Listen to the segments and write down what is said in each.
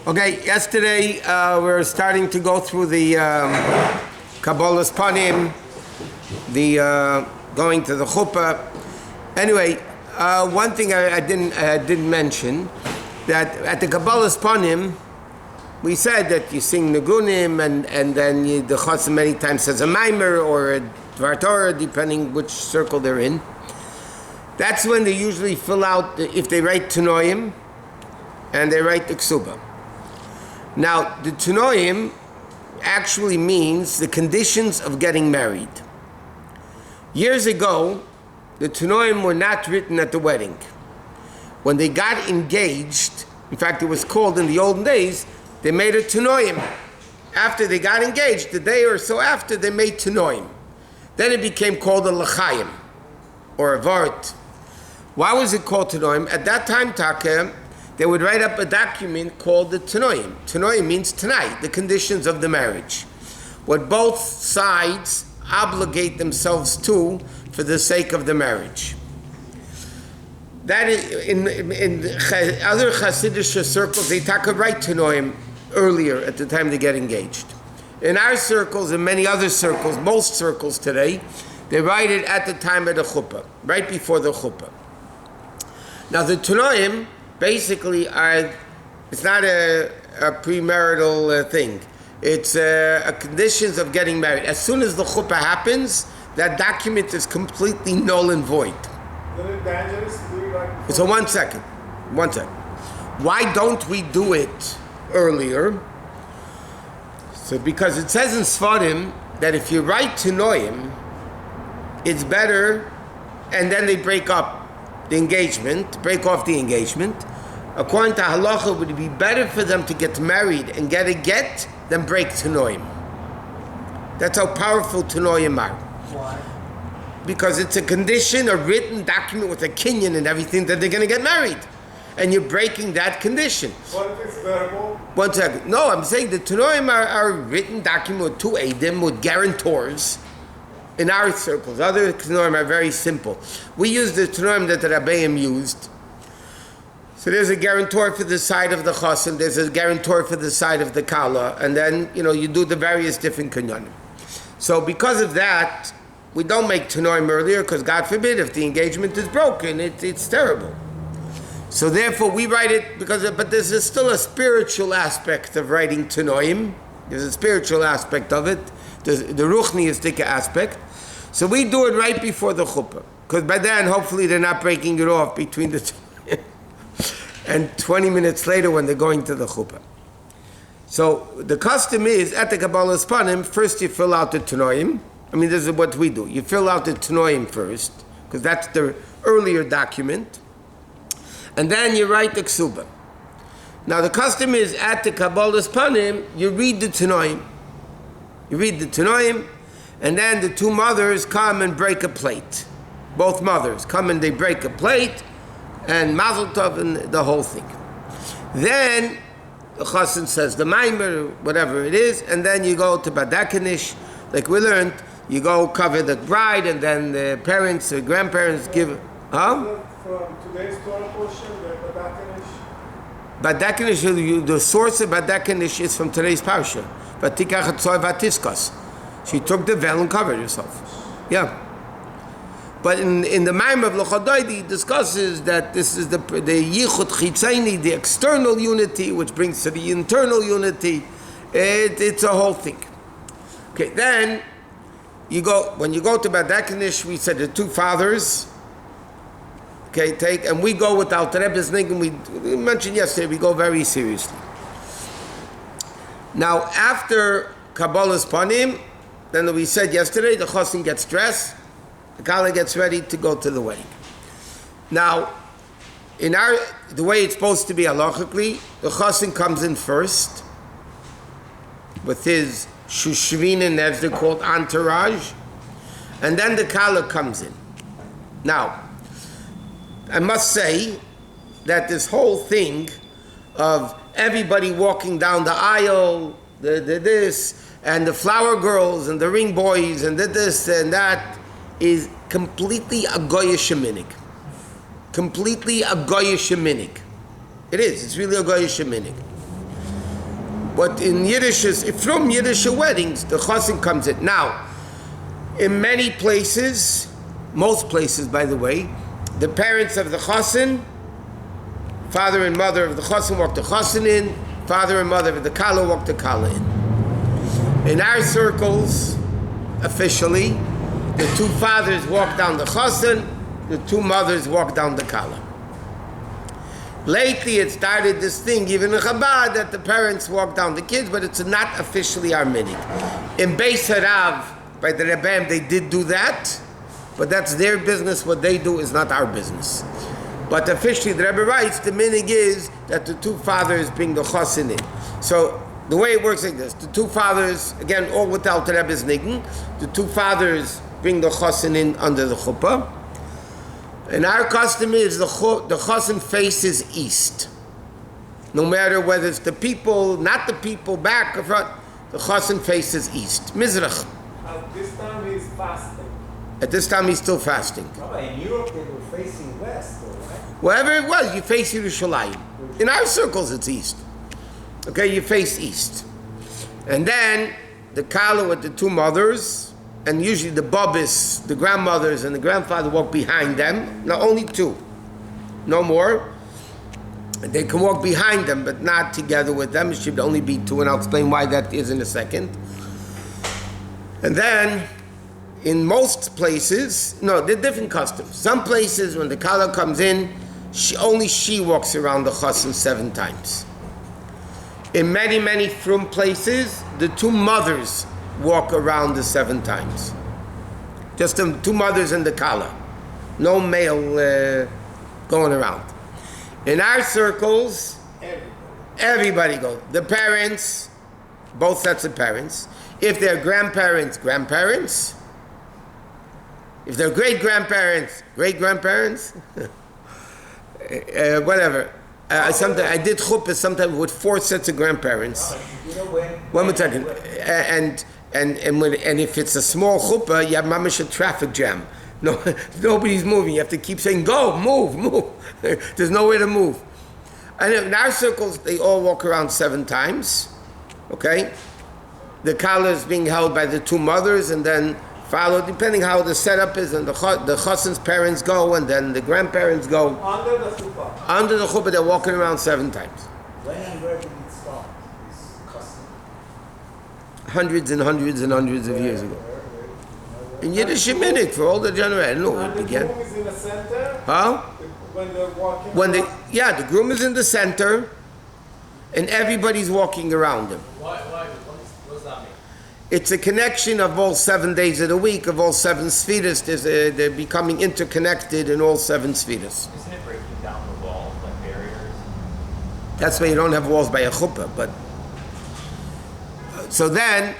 Okay, yesterday we're starting to go through the Kabbalah's Panim, the going to the chuppah. Anyway, one thing I didn't mention, that at the Kabbalah's Panim, we said that you sing Nagunim and then the Chasam many times says a Maimer or a Dvar Torah, depending which circle they're in. That's when they usually fill out, if they write Tanoim, and they write the Ksuba. Now, the Tanoim actually means the conditions of getting married. Years ago, the Tanoim were not written at the wedding. When they got engaged, in fact, it was called in the olden days, they made a Tanoim. After they got engaged, the day or so after, they made Tanoim. Then it became called a L'chaim, or a Vart. Why was it called Tanoim? At that time, Taka, they would write up a document called the Tanoim. Tanoim means tonight, the conditions of the marriage. What both sides obligate themselves to for the sake of the marriage. That is, in other Hasidic circles, they write Tanoim earlier at the time they get engaged. In our circles and many other circles, most circles today, they write it at the time of the chuppah, right before the chuppah. Now the Tanoim basically it's not a premarital thing. It's a conditions of getting married. As soon as the chuppah happens, that document is completely null and void. Is it dangerous to do it right before? So one second. Why don't we do it earlier? So because it says in Sfarim that if you write Tanoim, it's better, and then they break up the engagement, break off the engagement. According to halacha, would it be better for them to get married and get a get than break Tanoim? That's how powerful Tanoim are. Why? Because it's a condition, a written document with a kinyan and everything that they're going to get married. And you're breaking that condition. What if it's verbal? One second. No, I'm saying the Tanoim are a written document with two Eidim, with guarantors. In our circles, other Tanoim are very simple. We use the Tanoim that the Rabbeim used. So there's a guarantor for the side of the Chosim, there's a guarantor for the side of the Kala, and then, you do the various different Kinyanim. So because of that, we don't make Tanoim earlier, because God forbid, if the engagement is broken, it's terrible. So therefore we write it, but there's still a spiritual aspect of writing Tanoim. There's a spiritual aspect of it. The ruchniistic aspect. So we do it right before the chuppah. Because by then, hopefully, they're not breaking it off between the two. And 20 minutes later when they're going to the chuppah. So the custom is, at the Kabbalah's Panim, first you fill out the Tanoim. This is what we do. You fill out the Tanoim first, because that's the earlier document. And then you write the Ksuba. Now the custom is, at the Kabbalah's Panim, you read the Tanoim. You read the Tanoim, and then the two mothers come and break a plate. Both mothers come and they break a plate, and Mazel Tov and the whole thing. Then the Chassan says the Maimer, whatever it is, and then you go to Badakanish, like we learned, you go cover the bride, and then the parents or grandparents give, From today's Torah portion, the Badakanish? Badakanish, the source of Badakanish is from today's Parsha. She took the veil and covered herself. Yeah. But in the Maim of L'Chodoidi, discusses that this is the Yichud Chitzaini, the external unity, which brings to the internal unity. It's a whole thing. Okay, then when you go to Badakanish, we said the two fathers. Okay, and we go with Alter Rebbe's Niggun. We mentioned yesterday, we go very seriously. Now, after Kabbalah's Panim, then we said yesterday, the Chosin gets dressed, the Kala gets ready to go to the wedding. Now, the way it's supposed to be halachically, the Chosin comes in first with his Shushvinin, as they're called, entourage, and then the Kala comes in. Now, I must say that this whole thing of everybody walking down the aisle, this, and the flower girls, and the ring boys, and this and that, is completely a goyish minig. Completely a goyish minig. It is. It's really a goyish minig. But in Yiddish, from Yiddish weddings, the chosin comes in. Now, in many places, most places, by the way, the parents of the chosin, father and mother of the chosin, walk the chosin in. Father and mother of the kala walk the kala in. In our circles, officially, the two fathers walk down the chosin, the two mothers walk down the kala. Lately, it started this thing, even in Chabad, that the parents walk down the kids, but it's not officially our minig. In Bais Din, by the Rebbeim, they did do that, but that's their business. What they do is not our business. But officially, the Rebbe writes, the minig is that the two fathers bring the chosin in. So the way it works like this: the two fathers, again, all without the Rebbe's niggin, the two fathers bring the chosin in under the chuppah. And our custom is the chosin faces east. No matter whether it's the people, not the people, back or front, the chosin faces east. Mizrach. At this time he's fasting. At this time he's still fasting. In Europe they were facing west, though, right? Wherever it was, you face Yerushalayim. In our circles, it's east. Okay, you face east. And then the kala with the two mothers, and usually the babis, the grandmothers and the grandfather walk behind them. Now only two, no more. They can walk behind them, but not together with them. It should only be two, and I'll explain why that is in a second. And then, in most places, no, they're different customs. Some places, when the kala comes in, only she walks around the chosin 7 times. In many, many frum places, the two mothers walk around the 7 times. Just the two mothers and the kala. No male going around. In our circles, everybody goes. The parents, both sets of parents. If they're grandparents, grandparents. If they're great-grandparents, great-grandparents. Whatever. Sometimes I did chuppah sometimes with 4 sets of grandparents. One more second. And if it's a small chuppah, you have mamash a traffic jam. No, nobody's moving. You have to keep saying, "Go, move, move." There's nowhere to move. And in our circles, they all walk around 7 times. Okay, the kala is being held by the two mothers, and then followed, depending how the setup is, and the chosin's parents go, and then the grandparents go. Under the chuppah. Under the chuppah, they're walking around 7 times. When and where did it start, this custom? Hundreds and hundreds and hundreds of years ago. In Yiddish Shemitic, for all the generations. I don't know where it And the began. groom is in the center. Huh? When they're walking. The groom is in the center, and everybody's walking around him. What does that mean? It's a connection of all 7 days of the week, of all 7 spheres. They're becoming interconnected in all 7 spheres. Isn't it breaking down the walls, like barriers? That's why you don't have walls by a chuppah. But so then,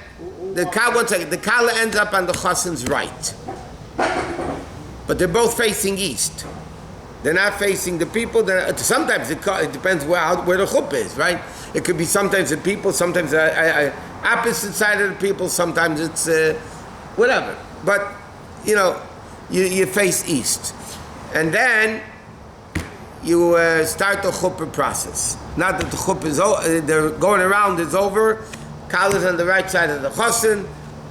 the kala ends up on the chosin's right, but they're both facing east. They're not facing the people. Sometimes it depends where the chuppah is, right? It could be sometimes the people, sometimes the opposite side of the people, sometimes it's whatever. But, you face east. And then you start the chuppah process. Not that the chuppah is over, they're going around, it's over. Kala's on the right side of the chosin.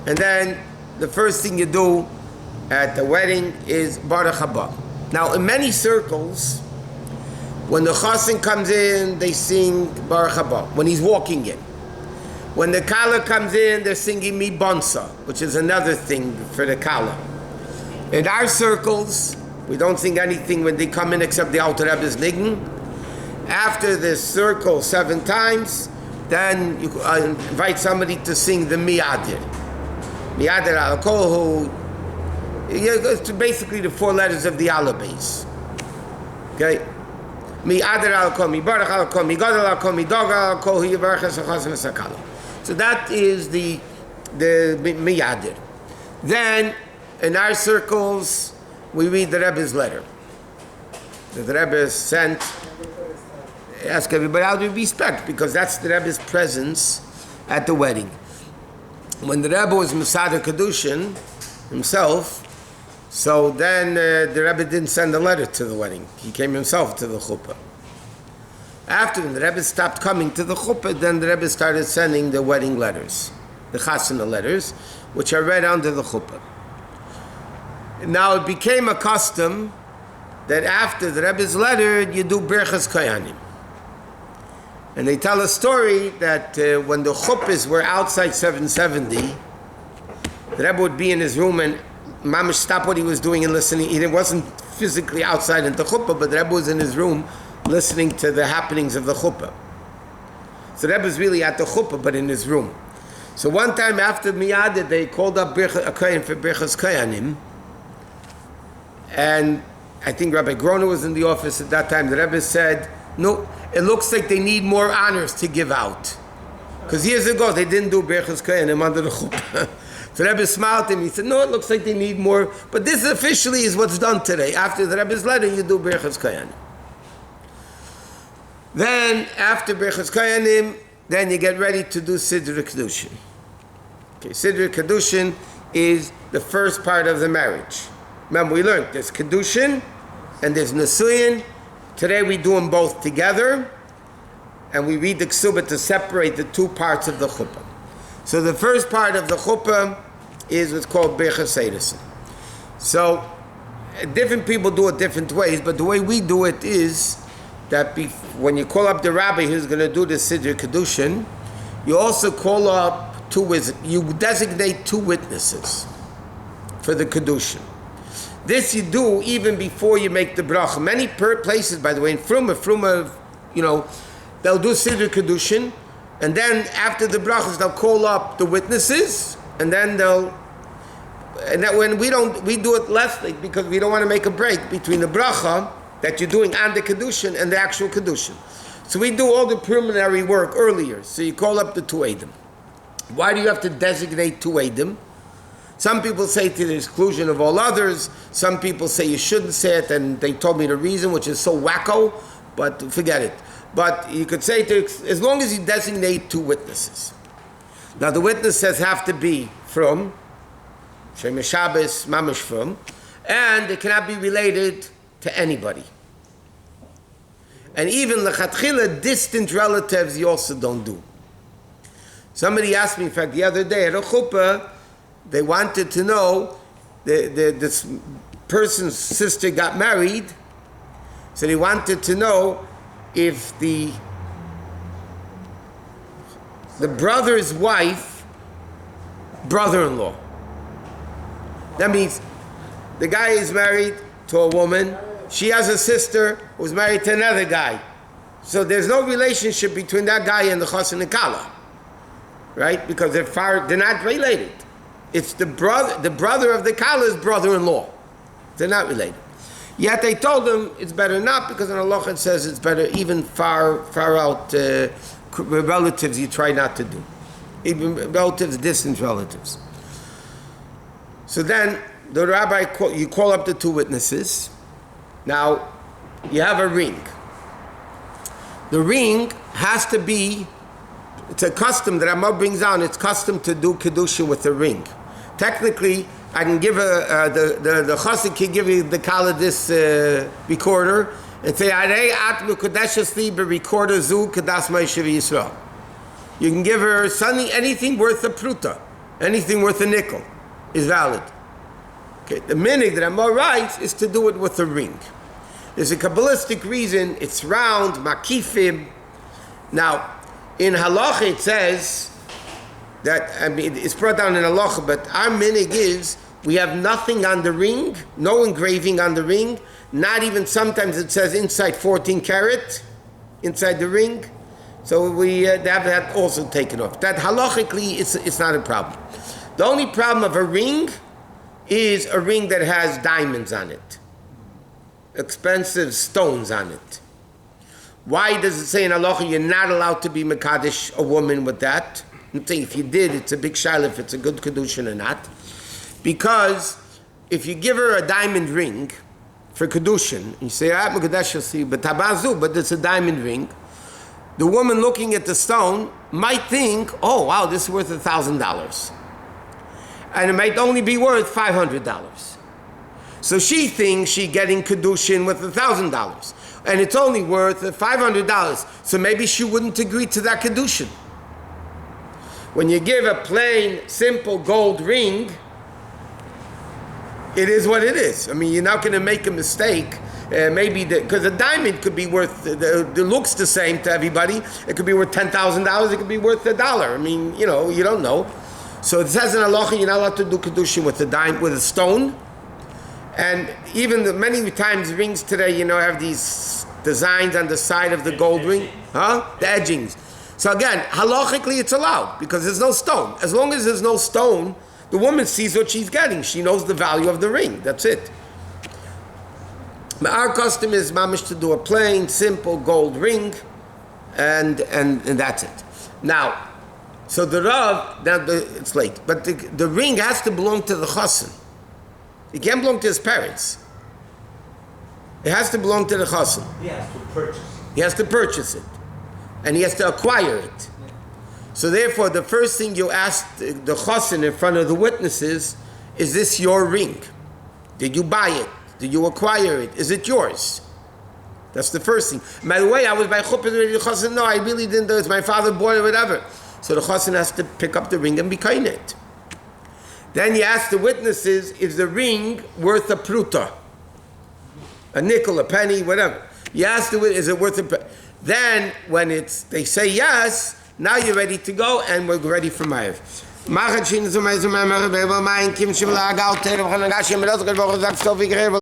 And then the first thing you do at the wedding is Baruch Haba. Now, in many circles, when the chosin comes in, they sing Baruch Haba, when he's walking in. When the kala comes in, they're singing Mi Bonsa, which is another thing for the kala. In our circles, we don't sing anything when they come in except the Alter Rebbe's niggin. After the circle 7 times, then you invite somebody to sing the Miyadir. Miyadir al-Kohu. It's basically the 4 letters of the Allah base. Okay? Miyadir al-Kohu, Mi Baruch al-Kohu, Mi Gadol al-Kohu, Mi Dog al-Kohu, Yivarech es-Chosin es-Hakala. So that is the Miyadir. Then, in our circles, we read the Rebbe's letter. The Rebbe sent, ask everybody how to respect, because that's the Rebbe's presence at the wedding. When the Rebbe was Masada Kedushin himself, so then the Rebbe didn't send a letter to the wedding. He came himself to the chuppah. After the Rebbe stopped coming to the chuppah, then the Rebbe started sending the wedding letters, the chasana letters, which are read under the chuppah. Now it became a custom that after the Rebbe's letter, you do birchas koyanim. And they tell a story that when the chuppahs were outside 770, the Rebbe would be in his room and mamash stop what he was doing and listening. He wasn't physically outside in the chuppah, but the Rebbe was in his room listening to the happenings of the chuppah. So the Rebbe was really at the chuppah, but in his room. So one time after Miyad, they called up a kohen for birchas koyanim, and I think Rabbi Groner was in the office at that time. The Rebbe said, no, it looks like they need more honors to give out. Because years ago, they didn't do birchas koyanim under the chuppah. So the Rebbe smiled at him. He said, no, it looks like they need more. But this officially is what's done today. After the Rebbe's letter, you do birchas koyanim. Then, after birchas koyanim, then you get ready to do Siddur Kedushin. Okay, Siddur Kedushin is the first part of the marriage. Remember, we learned there's Kedushin and there's Nesuyin. Today we do them both together, and we read the Ksubah to separate the two parts of the chuppah. So the first part of the chuppah is what's called Birchas Eidos. So different people do it different ways, but the way we do it is that when you call up the rabbi who's going to do the Siddur Kedushin, you also call up you designate two witnesses for the Kedushin. This you do even before you make the bracha. Many places, by the way, in Fruma, they'll do Siddur Kedushin, and then after the brachas, they'll call up the witnesses, and then when we do it less, because we don't want to make a break between the bracha that you're doing on the Kedushin and the actual Kedushin. So we do all the preliminary work earlier. So you call up the two Eidim. Why do you have to designate two Eidim? Some people say to the exclusion of all others. Some people say you shouldn't say it, and they told me the reason, which is so wacko, but forget it. But you could say as long as you designate two witnesses. Now the witnesses have to be from Shemesh Shabbos, Mamash from, and they cannot be related to anybody. And even lechatchila, distant relatives you also don't do. Somebody asked me, in fact, the other day at a chuppah, they wanted to know, this person's sister got married, so they wanted to know if the brother's wife, brother-in-law. That means the guy is married to a woman, she has a sister who's married to another guy. So there's no relationship between that guy and the chas and the kala, right? Because they're not related. It's the brother of the kala's brother-in-law. They're not related. Yet they told him it's better not, because in halacha it says it's better even far out relatives you try not to do. Even relatives, distant relatives. So then the rabbi, you call up the two witnesses. Now, you have a ring. The ring has to be, it's a custom that Ramah brings down, it's custom to do Kedushin with a ring. Technically, I can give the chassid can give you the kala this recorder and say, Arei at mukadeshes li berecorder zu kadas ma'ishav Yisrael. You can give her anything worth a pruta, anything worth a nickel is valid. Okay, the minig that Ramah writes is to do it with a ring. There's a Kabbalistic reason, it's round, makifim. Now, in halacha it says that, it's brought down in halacha, but our minig is, we have nothing on the ring, no engraving on the ring, not even sometimes it says inside 14 karat, inside the ring. So we have that also taken off. That halachically, it's not a problem. The only problem of a ring is a ring that has diamonds on it, expensive stones on it. Why does it say in halacha you're not allowed to be mekadesh a woman with that? I'm saying if you did, it's a big shaila if it's a good kedushin or not. Because if you give her a diamond ring for kedushin, you say, but it's a diamond ring, the woman looking at the stone might think, oh wow, this is worth $1,000. And it might only be worth $500. So she thinks she's getting kedushin with $1,000. and it's only worth $500. So maybe she wouldn't agree to that kedushin. When you give a plain, simple gold ring, it is what it is. I mean, you're not going to make a mistake. Maybe because a diamond could be worth, it looks the same to everybody. It could be worth $10,000. It could be worth $1. I mean, you know, you don't know. So it says in halacha, you're not allowed to do kedushin with with a stone. And even many times rings today, you know, have these designs on the side of the gold ring, the edgings. So again, halachically it's allowed because there's no stone. As long as there's no stone, the woman sees what she's getting. She knows the value of the ring. That's it. Our custom is mamish to do a plain, simple gold ring, and that's it. Now, so the Rav, it's late, but the ring has to belong to the chassan. It can't belong to his parents. It has to belong to the chassan. He has to purchase it. He has to purchase it, and he has to acquire it. So therefore, the first thing you ask the chassan in front of the witnesses is this your ring? Did you buy it? Did you acquire it? Is it yours? That's the first thing. By the way, I was by chuppah already. The chassan, no, I really didn't do it. My father bought it, whatever. So the chassan has to pick up the ring and be kind it. Then you ask the witnesses, is the ring worth a pruta? A nickel, a penny, whatever. You ask the witness, is it worth a... Then, when they say yes, now you're ready to go, and we're ready for Ma'av.